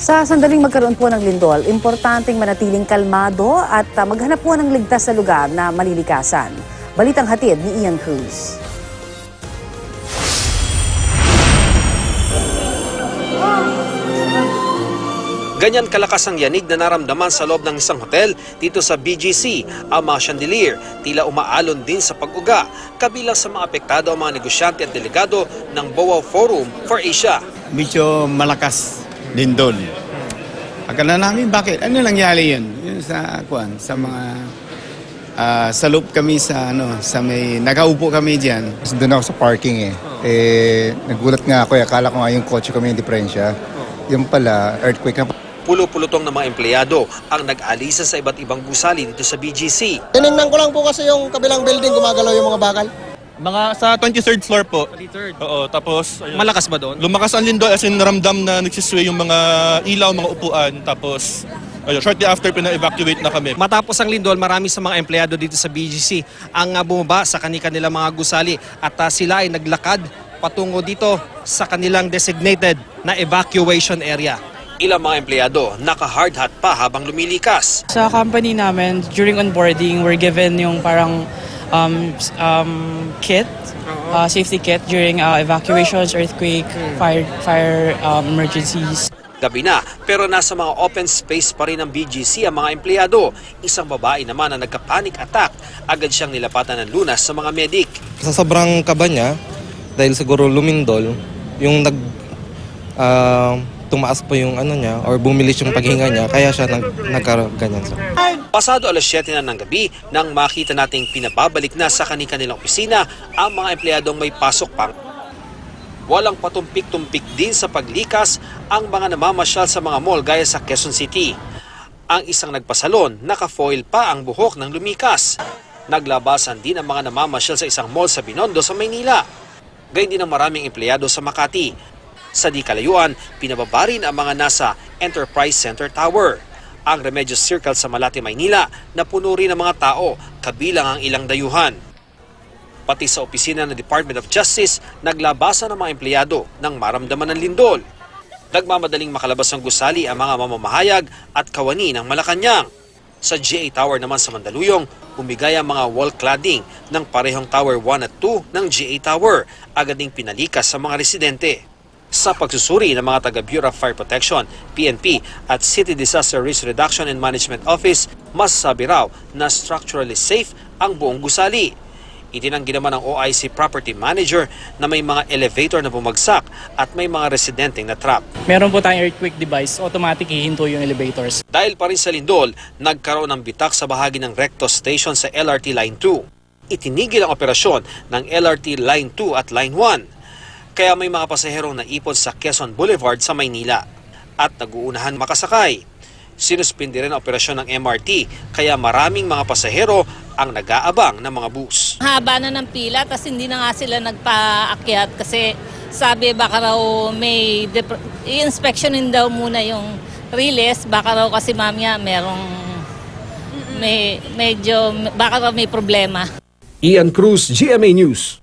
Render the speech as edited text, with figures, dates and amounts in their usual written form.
Sa sandaling magkaroon po ng lindol, importanteng manatiling kalmado at maghanap po ng ligtas na lugar na malilikasan. Balitang hatid ni Ian Cruz. Ganyan kalakas ang yanig na naramdaman sa loob ng isang hotel dito sa BGC. Ang mga chandelier tila umaalon din sa pag-uga. Kabilang sa mga apektado ang mga negosyante at delegado ng BOA Forum for Asia. Medyo malakas lindol. Akala namin bakit? Ano nangyari yun? Yun sa mga sa loob kami sa may nakaupo kami diyan. Doon ako sa parking nagulat nga ako, akala ko nga yung kotse kami yung diferensya. Yung pala, earthquake na. Pulo-pulutong ng mga empleyado ang nag-alisa sa iba't ibang gusali dito sa BGC. Tinignan ko lang po kasi yung kabilang building gumagalaw yung mga bakal. Mga sa 23rd floor po. 23rd? Oo, tapos... Ayun, malakas ba doon? lumakas ang lindol as in naramdam na nagsisway yung mga ilaw, mga upuan. Tapos ayun, shortly after pina-evacuate na kami. Matapos ang lindol, marami sa mga empleyado dito sa BGC ang bumaba sa kanilang mga gusali at sila ay naglakad patungo dito sa kanilang designated na evacuation area. Ilang mga empleyado naka-hard hat pa habang lumilikas. Sa company namin, during onboarding, we're given yung parang kit, safety kit during evacuations, earthquake, fire emergencies. Gabi na, pero nasa mga open space pa rin ng BGC ang mga empleyado. Isang babae naman na nagka-panic attack, agad siyang nilapatan ng lunas sa mga medic. Sa sobrang kaba niya, dahil siguro lumindol, yung tumaas po yung niya or bumilis yung paghinga niya, kaya siya nagkaganyan siya. Pasado alas 7 na ng gabi nang makita nating pinababalik na sa kanilang opisina ang mga empleyadong may pasok pang. Walang patumpik-tumpik din sa paglikas ang mga namamasyal sa mga mall gaya sa Quezon City. Ang isang nagpasalon, naka-foil pa ang buhok ng lumikas. Naglabasan din ang mga namamasyal sa isang mall sa Binondo sa Maynila. Gayun din ang maraming empleyado sa Makati. Sa di kalayuan, pinababa rin ang mga nasa Enterprise Center Tower. Ang Remedios Circle sa Malate, Maynila, na puno rin ng mga tao, kabilang ang ilang dayuhan. Pati sa opisina ng Department of Justice, naglabasan ang mga empleyado nang maramdaman ng lindol. Nagmamadaling makalabas ng gusali ang mga mamamahayag at kawani ng Malacanang. Sa GA Tower naman sa Mandaluyong, umigay ang mga wall cladding ng parehong Tower 1 at 2 ng GA Tower, agad ding pinalikas sa mga residente. Sa pagsusuri ng mga taga Bureau of Fire Protection, PNP at City Disaster Risk Reduction and Management Office, masasabi raw na structurally safe ang buong gusali. Itinanggi naman ng OIC Property Manager na may mga elevator na bumagsak at may mga residenteng na-trap. Meron po tayong earthquake device, automatic hihinto yung elevators. Dahil pa rin sa lindol, nagkaroon ng bitak sa bahagi ng Recto Station sa LRT Line 2. Itinigil ang operasyon ng LRT Line 2 at Line 1. Kaya may mga pasaherong naipon sa Quezon Boulevard sa Maynila at nag-uunahan makasakay. Sinuspindi rin ang operasyon ng MRT kaya maraming mga pasahero ang nag-aabang ng mga bus. Haba na ng pila tapos hindi na nga sila nagpaakyat kasi sabi baka raw may i-inspectionin daw muna yung release, baka raw kasi mamaya baka raw may problema. Ian Cruz, GMA News.